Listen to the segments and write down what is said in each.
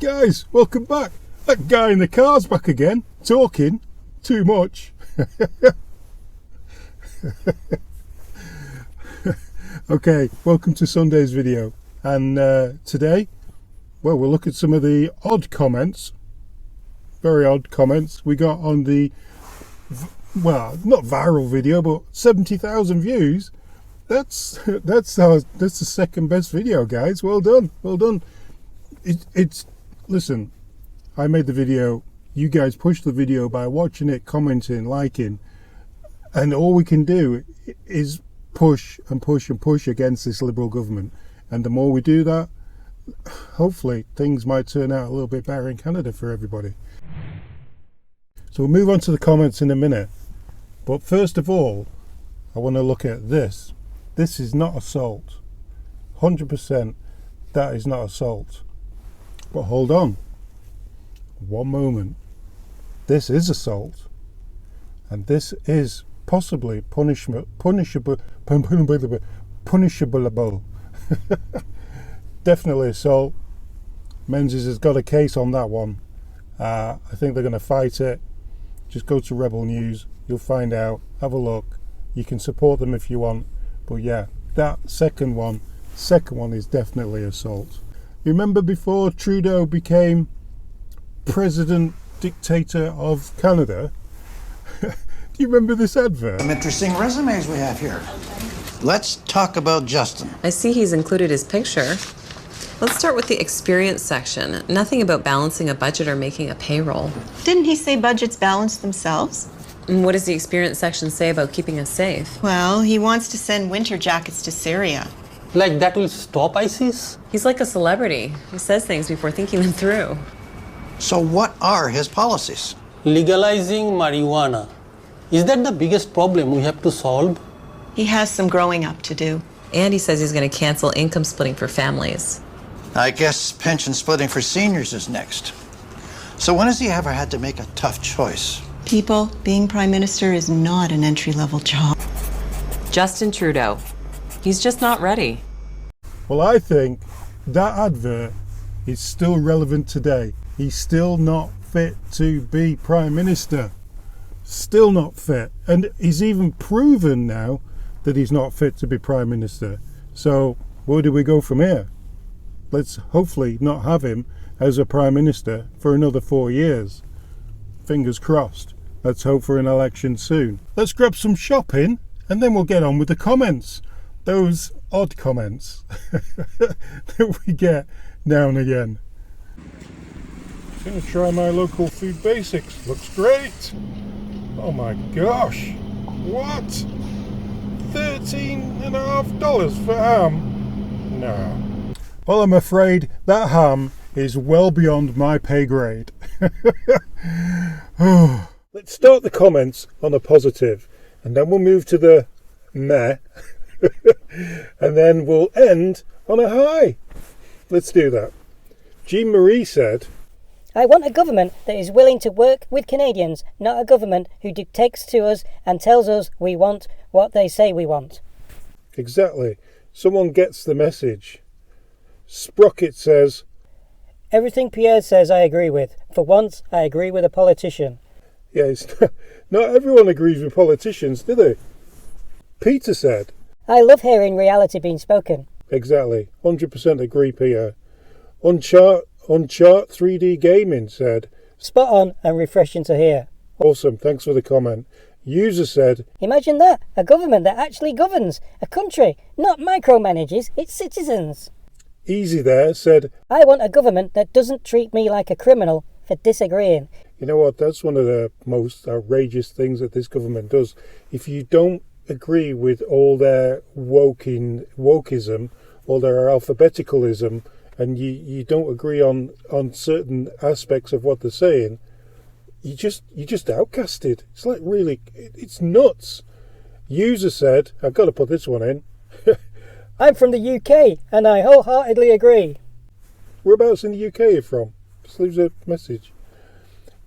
Guys, welcome back. That guy in the car's back again, talking too much. Okay, welcome to Sunday's video. And today, well, we'll look at some of the odd comments, very odd comments we got on the, well, not viral video, but 70,000 views. That's the second best video, guys. Well done, well done. Listen, I made the video. You guys pushed the video by watching it, commenting, liking, and all we can do is push and push and push against this Liberal government. And the more we do that, hopefully things might turn out a little bit better in Canada for everybody. So we'll move on to the comments in a minute. But first of all, I want to look at this. This is not assault. 100% that is not assault. But hold on. One moment. This is assault. And this is possibly punishable. Definitely assault. Menzies has got a case on that one. I think they're going to fight it. Just go to Rebel News. You'll find out. Have a look. You can support them if you want. But yeah, that second one is definitely assault. You remember before Trudeau became president dictator of Canada? Do you remember this advert? Some interesting resumes we have here. Let's talk about Justin. I see he's included his picture. Let's start with the experience section. Nothing about balancing a budget or making a payroll. Didn't he say budgets balance themselves? And what does the experience section say about keeping us safe? Well, he wants to send winter jackets to Syria. Like that will stop ISIS? He's like a celebrity. He says things before thinking them through. So what are his policies? Legalizing marijuana. Is that the biggest problem we have to solve? He has some growing up to do. And he says he's going to cancel income splitting for families. I guess pension splitting for seniors is next. So when has he ever had to make a tough choice? People, being prime minister is not an entry-level job. Justin Trudeau. He's just not ready. Well, I think that advert is still relevant today. He's still not fit to be prime minister. Still not fit. And he's even proven now that he's not fit to be prime minister. So where do we go from here? Let's hopefully not have him as a prime minister for another 4 years. Fingers crossed. Let's hope for an election soon. Let's grab some shopping and then we'll get on with the comments. Those odd comments that we get now and again. Gonna try my local food basics. Looks great. Oh my gosh. What? $13.50 for ham? No. Well, I'm afraid that ham is well beyond my pay grade. Let's start the comments on a positive, and then we'll move to the meh, and then we'll end on a high. Let's do that. Jean Marie said, I want a government that is willing to work with Canadians, not a government who dictates to us and tells us we want what they say we want. Exactly. Someone gets the message. Sprocket says, Everything Pierre says I agree with. For once, I agree with a politician. Yeah, not everyone agrees with politicians, do they? Peter said, I love hearing reality being spoken. Exactly. 100% agree, Peter. Unchart 3D Gaming said, Spot on and refreshing to hear. Awesome, thanks for the comment. User said, Imagine that, a government that actually governs a country, not micromanages its citizens. Easy there said, I want a government that doesn't treat me like a criminal for disagreeing. You know what, that's one of the most outrageous things that this government does. If you don't agree with all their wokeism, all their alphabeticalism, and you don't agree on certain aspects of what they're saying, you just outcasted. It's like really, it's nuts. User said, I've got to put this one in. I'm from the UK and I wholeheartedly agree. Whereabouts in the UK are you from? Just leaves a message.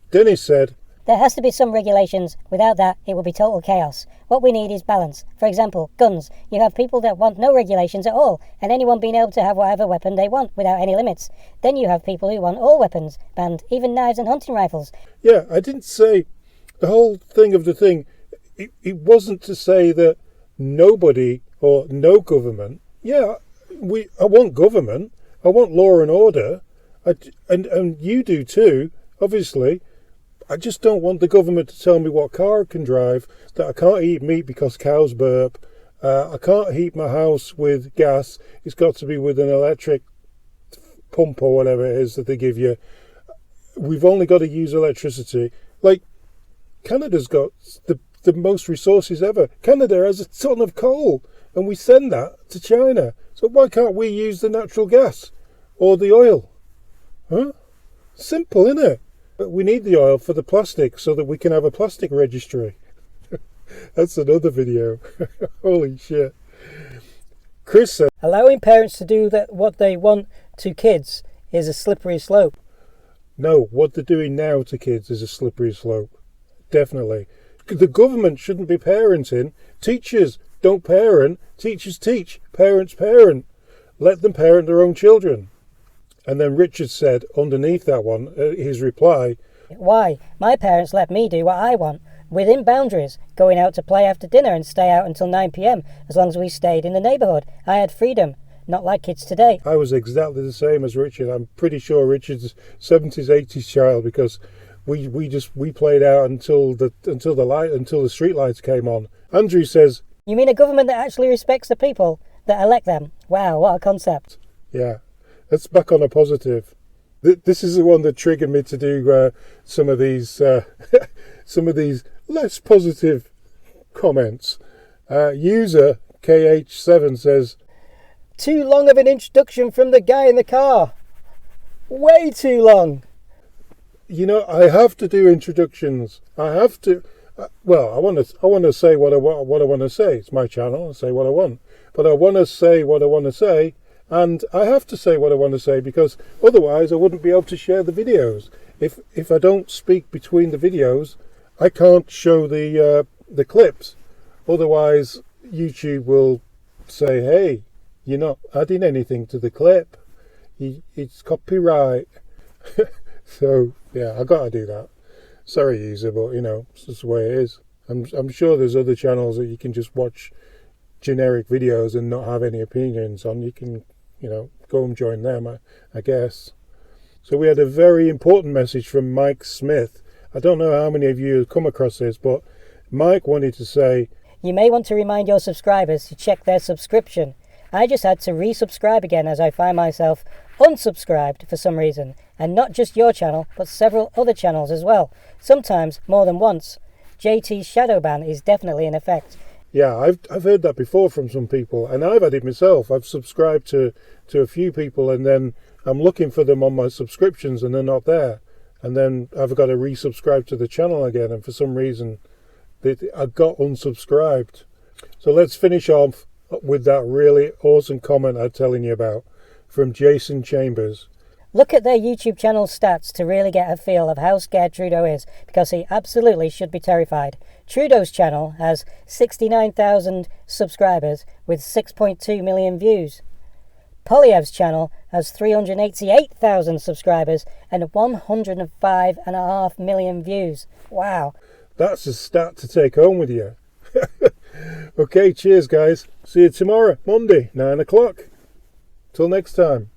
Dennis said, There has to be some regulations. Without that, it will be total chaos. What we need is balance. For example, guns. You have people that want no regulations at all, and anyone being able to have whatever weapon they want without any limits. Then you have people who want all weapons banned, even knives and hunting rifles. Yeah, I didn't say the whole thing of the thing. It wasn't to say that nobody or no government. Yeah, I want government. I want law and order. And you do too, obviously. I just don't want the government to tell me what car I can drive, that I can't eat meat because cows burp, I can't heat my house with gas, it's got to be with an electric pump or whatever it is that they give you. We've only got to use electricity. Like, Canada's got the most resources ever. Canada has a ton of coal, and we send that to China. So why can't we use the natural gas or the oil? Huh? Simple, innit? But we need the oil for the plastic so that we can have a plastic registry. That's another video. Holy shit. Chris said, Allowing parents to do what they want to kids is a slippery slope. No, what they're doing now to kids is a slippery slope. Definitely. The government shouldn't be parenting. Teachers don't parent. Teachers teach. Parents parent. Let them parent their own children. And then Richard said, underneath that one, his reply, Why? My parents let me do what I want, within boundaries, going out to play after dinner and stay out until 9 p.m, as long as we stayed in the neighbourhood. I had freedom, not like kids today. I was exactly the same as Richard. I'm pretty sure Richard's 70s, 80s child, because we played out until the street lights came on. Andrew says, You mean a government that actually respects the people that elect them? Wow, what a concept. Yeah. Let's back on a positive. This is the one that triggered me to do some of these less positive comments. User KH7 says, Too long of an introduction from the guy in the car. Way too long. You know, I have to do introductions. I have to. Well, I want to say what I want to say. It's my channel. I say what I want, but I want to say what I want to say. And I have to say what I want to say because otherwise I wouldn't be able to share the videos. If I don't speak between the videos, I can't show the clips. Otherwise, YouTube will say, "Hey, you're not adding anything to the clip. It's copyright." So yeah, I got to do that. Sorry, user, but you know, it's just the way it is. I'm sure there's other channels that you can just watch generic videos and not have any opinions on. You can, you know, go and join them, I guess. So we had a very important message from Mike Smith. I don't know how many of you have come across this, but Mike wanted to say, You may want to remind your subscribers to check their subscription. I just had to resubscribe again as I find myself unsubscribed for some reason, and not just your channel, but several other channels as well, sometimes more than once. JT's shadow ban is definitely in effect. Yeah, I've heard that before from some people, and I've had it myself. I've subscribed to a few people, and then I'm looking for them on my subscriptions, and they're not there. And then I've got to resubscribe to the channel again, and for some reason, I got unsubscribed. So let's finish off with that really awesome comment I'm telling you about from Jason Chambers. Look at their YouTube channel stats to really get a feel of how scared Trudeau is, because he absolutely should be terrified. Trudeau's channel has 69,000 subscribers with 6.2 million views. Poilievre's channel has 388,000 subscribers and 105.5 million views. Wow. That's a stat to take home with you. Okay, cheers guys. See you tomorrow, Monday, 9 o'clock. Till next time.